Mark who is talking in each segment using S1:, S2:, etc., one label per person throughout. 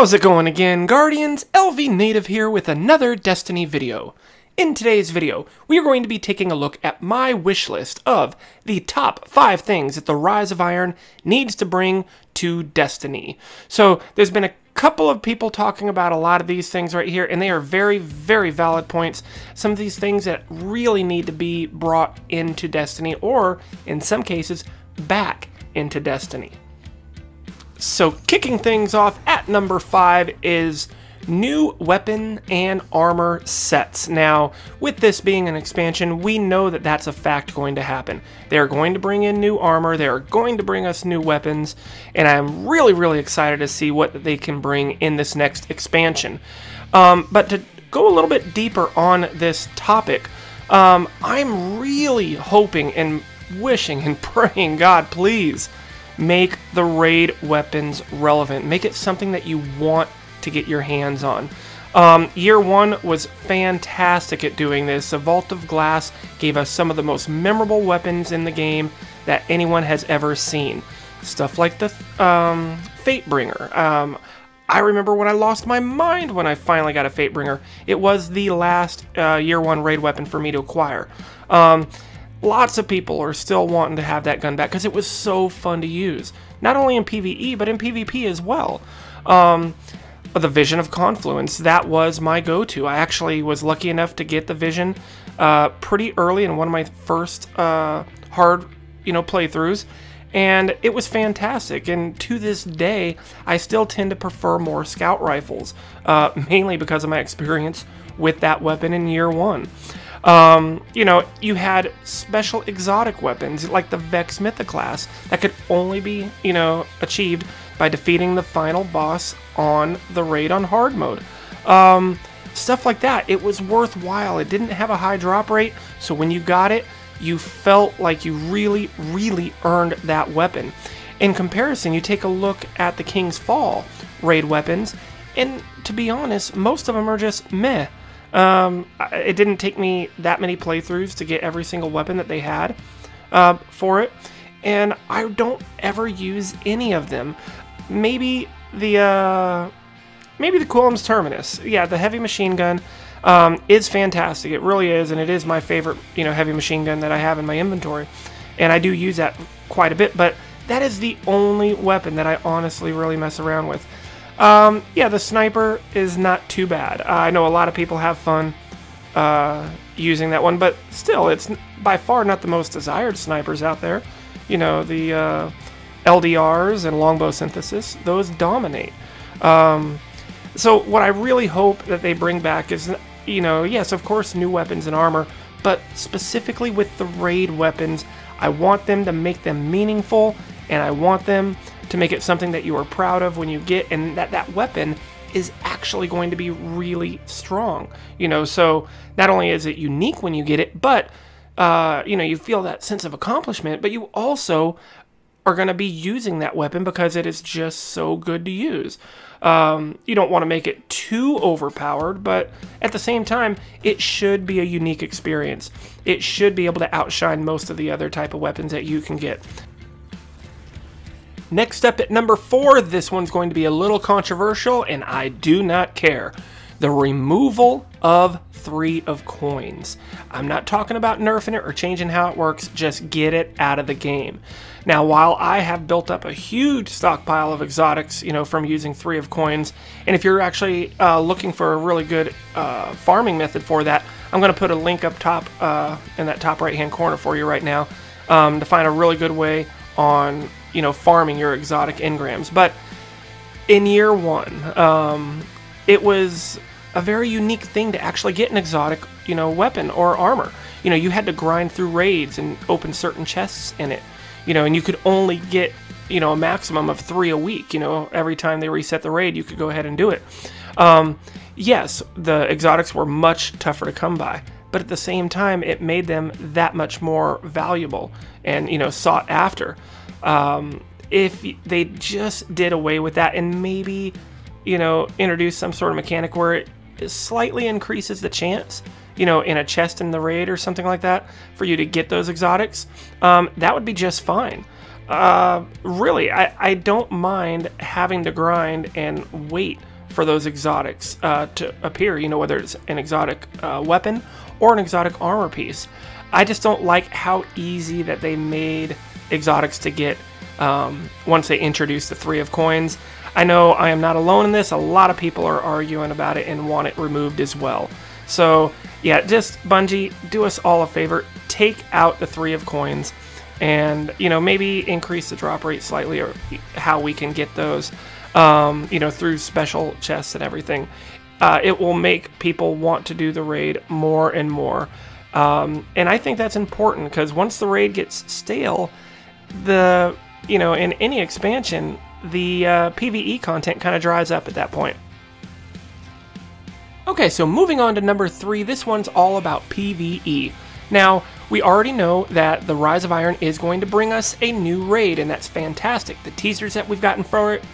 S1: How's it going again, Guardians? LVnative here with another Destiny video. In today's video, we are going to be taking a look at my wish list of the top 5 things that the Rise of Iron needs to bring to Destiny. So, there's been a couple of people talking about a lot of these things right here, and they are very, very valid points. Some of these things that really need to be brought into Destiny, or, in some cases, back into Destiny. So kicking things off at number 5 is new weapon and armor sets. Now, with this being an expansion, we know that that's a fact going to happen. They're going to bring in new armor, they're going to bring us new weapons, and I'm really, really excited to see what they can bring in this next expansion. But to go a little bit deeper on this topic, I'm really hoping and wishing and praying, God, please, make the raid weapons relevant. Make it something that you want to get your hands on. Year 1 was fantastic at doing this. The Vault of Glass gave us some of the most memorable weapons in the game that anyone has ever seen. Stuff like the Fatebringer. I remember when I lost my mind when I finally got a Fatebringer. It was the last Year 1 raid weapon for me to acquire. Lots of people are still wanting to have that gun back because it was so fun to use. Not only in PvE, but in PvP as well. The Vision of Confluence, that was my go-to. I actually was lucky enough to get the Vision pretty early in one of my first hard, playthroughs. And it was fantastic. And to this day, I still tend to prefer more scout rifles. Mainly because of my experience with that weapon in Year 1. You had special exotic weapons like the Vex Mythoclast that could only be, achieved by defeating the final boss on the raid on hard mode. Stuff like that. It was worthwhile. It didn't have a high drop rate, so when you got it, you felt like you really, really earned that weapon. In comparison, you take a look at the King's Fall raid weapons, and to be honest, most of them are just meh. It didn't take me that many playthroughs to get every single weapon that they had for it, and I don't ever use any of them. Maybe the Quillam's Terminus. Yeah, the heavy machine gun is fantastic. It really is, and it is my favorite, heavy machine gun that I have in my inventory, and I do use that quite a bit. But that is the only weapon that I honestly really mess around with. Yeah, the sniper is not too bad. I know a lot of people have fun using that one, but still, it's by far not the most desired snipers out there. The LDRs and longbow synthesis, those dominate. So what I really hope that they bring back is, yes, of course, new weapons and armor, but specifically with the raid weapons, I want them to make them meaningful, and I want them to make it something that you are proud of when you get, and that weapon is actually going to be really strong. So not only is it unique when you get it, but you feel that sense of accomplishment, but you also are going to be using that weapon because it is just so good to use. You don't want to make it too overpowered, but at the same time, it should be a unique experience. It should be able to outshine most of the other type of weapons that you can get. Next up at number 4, this one's going to be a little controversial, and I do not care. The removal of 3 of coins. I'm not talking about nerfing it or changing how it works, just get it out of the game. Now, while I have built up a huge stockpile of exotics, from using 3 of coins, and if you're actually looking for a really good farming method for that, I'm going to put a link up top in that top right-hand corner for you right now to find a really good way on farming your exotic engrams. But in Year 1, it was a very unique thing to actually get an exotic, weapon or armor. You had to grind through raids and open certain chests in it, and you could only get, a maximum of 3 a week. Every time they reset the raid, you could go ahead and do it. Yes, the exotics were much tougher to come by, but at the same time, it made them that much more valuable and, sought after. If they just did away with that and maybe, introduce some sort of mechanic where it slightly increases the chance, in a chest in the raid or something like that, for you to get those exotics, that would be just fine. Really, I don't mind having to grind and wait for those exotics to appear, you know, whether it's an exotic weapon or an exotic armor piece. I just don't like how easy that they made exotics to get once they introduced the 3 of coins. I know I am not alone in this. A lot of people are arguing about it and want it removed as well. So yeah, just Bungie, do us all a favor. Take out the 3 of coins and, you know, maybe increase the drop rate slightly, or how we can get those, you know, through special chests and everything. It will make people want to do the raid more and more. And I think that's important, because once the raid gets stale, you know, in any expansion, the PvE content kind of dries up at that point. Okay, so moving on to number 3, this one's all about PvE. Now, we already know that the Rise of Iron is going to bring us a new raid, and that's fantastic. The teasers that we've gotten for it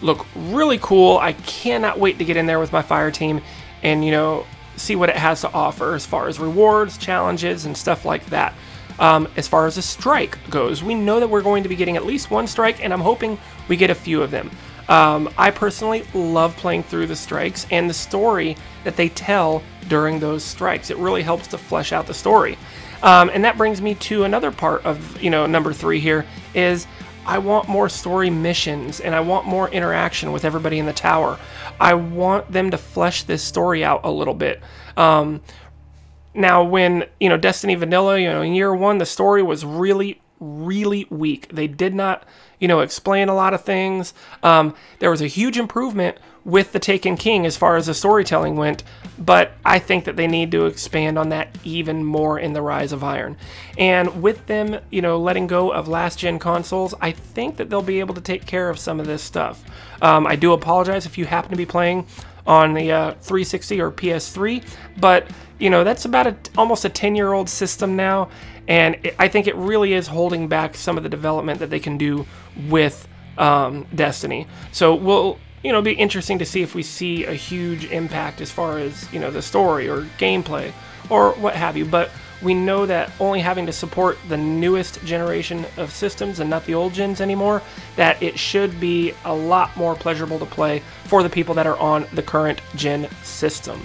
S1: look really cool. I cannot wait to get in there with my fire team and, you know, see what it has to offer as far as rewards, challenges, and stuff like that. As far as a strike goes, we know that we're going to be getting at least 1 strike, and I'm hoping we get a few of them. I personally love playing through the strikes and the story that they tell during those strikes. It really helps to flesh out the story. And that brings me to another part of, you know, number 3 here is I want more story missions, and I want more interaction with everybody in the tower. I want them to flesh this story out a little bit. Now, when, you know, Destiny Vanilla, you know, in year 1, the story was really, really weak. They did not, you know, explain a lot of things. There was a huge improvement with the Taken King as far as the storytelling went, but I think that they need to expand on that even more in the Rise of Iron. And with them, you know, letting go of last-gen consoles, I think that they'll be able to take care of some of this stuff. I do apologize if you happen to be playing on the 360 or PS3, but, you know, that's about almost a 10-year-old system now, and I think it really is holding back some of the development that they can do with Destiny. So we'll, you know, be interesting to see if we see a huge impact as far as, you know, the story or gameplay or what have you. But we know that only having to support the newest generation of systems and not the old gens anymore, that it should be a lot more pleasurable to play for the people that are on the current gen system.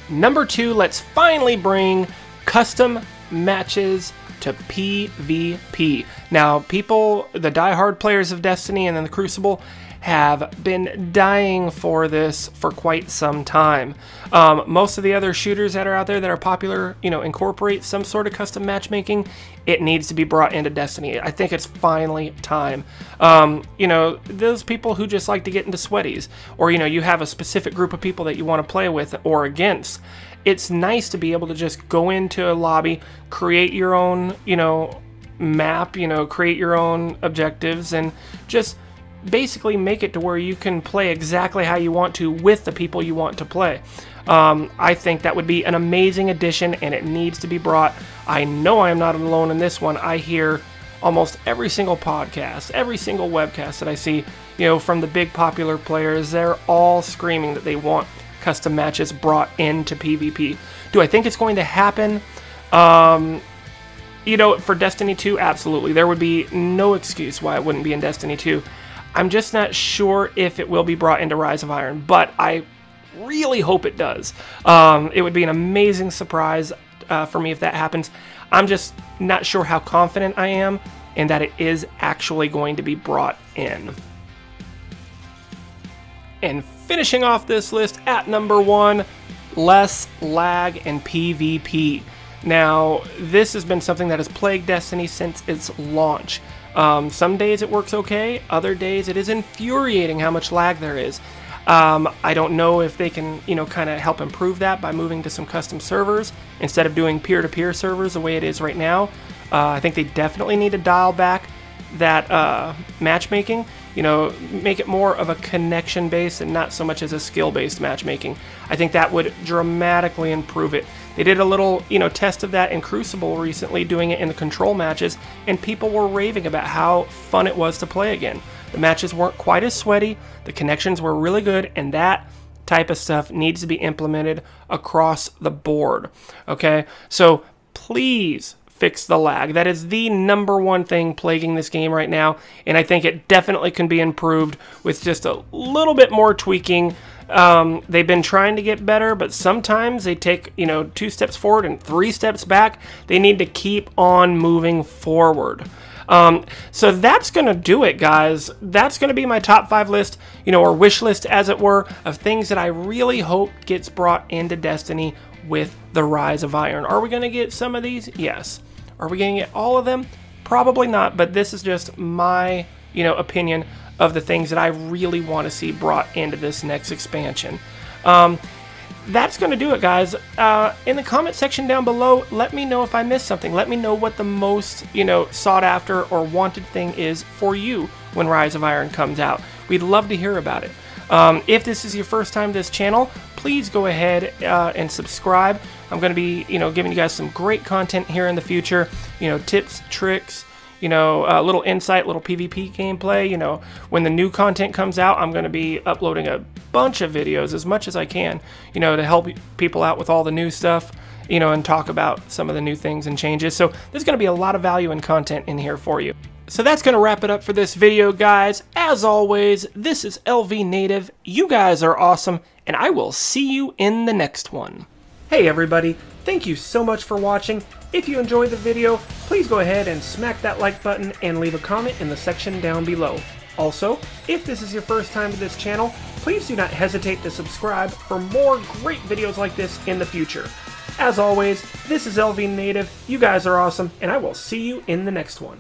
S1: Number 2, let's finally bring custom matches to PvP. Now, people, the diehard players of Destiny and then the Crucible, have been dying for this for quite some time. Most of the other shooters that are out there that are popular, you know, incorporate some sort of custom matchmaking. It needs to be brought into Destiny. I think it's finally time. You know, those people who just like to get into sweaties, or, you know, you have a specific group of people that you want to play with or against. It's nice to be able to just go into a lobby, create your own, you know, map, you know, create your own objectives, and just basically make it to where you can play exactly how you want to with the people you want to play. I think that would be an amazing addition, and it needs to be brought. I know I am not alone in this one. I hear almost every single podcast, every single webcast that I see, you know, from the big popular players, they're all screaming that they want custom matches brought into PvP. Do I think it's going to happen? You know, for Destiny 2, absolutely. There would be no excuse why it wouldn't be in Destiny 2. I'm just not sure if it will be brought into Rise of Iron, but I really hope it does. It would be an amazing surprise for me if that happens. I'm just not sure how confident I am in that it is actually going to be brought in. And finishing off this list at number 1, less lag in PvP. Now, this has been something that has plagued Destiny since its launch. Some days it works okay, other days it is infuriating how much lag there is. I don't know if they can, you know, kind of help improve that by moving to some custom servers instead of doing peer-to-peer servers the way it is right now. I think they definitely need to dial back that matchmaking, you know, make it more of a connection-based and not so much as a skill-based matchmaking. I think that would dramatically improve it. They did a little, you know, test of that in Crucible recently, doing it in the control matches, and people were raving about how fun it was to play again. The matches weren't quite as sweaty, the connections were really good, and that type of stuff needs to be implemented across the board. Okay, so please, fix the lag. That is the #1 thing plaguing this game right now, and I think it definitely can be improved with just a little bit more tweaking. They've been trying to get better, but sometimes they take, 2 steps forward and 3 steps back. They need to keep on moving forward. So that's going to do it, guys. That's going to be my top 5 list, or wish list, as it were, of things that I really hope gets brought into Destiny with the Rise of Iron. Are we going to get some of these? Yes. Are we going to get all of them? Probably not, but this is just my, opinion of the things that I really want to see brought into this next expansion. That's going to do it, guys. In the comment section down below, let me know if I missed something. Let me know what the most, sought after or wanted thing is for you when Rise of Iron comes out. We'd love to hear about it. If this is your first time to this channel, please go ahead and subscribe. I'm going to be, giving you guys some great content here in the future. Tips, tricks, a little insight, little PvP gameplay. When the new content comes out, I'm going to be uploading a bunch of videos, as much as I can, to help people out with all the new stuff, and talk about some of the new things and changes. So there's going to be a lot of value and content in here for you. So that's going to wrap it up for this video, guys. As always, this is LVnative. You guys are awesome, and I will see you in the next one. Hey everybody, thank you so much for watching. If you enjoyed the video, please go ahead and smack that like button and leave a comment in the section down below. Also, if this is your first time to this channel, please do not hesitate to subscribe for more great videos like this in the future. As always, this is LVnative. You guys are awesome, and I will see you in the next one.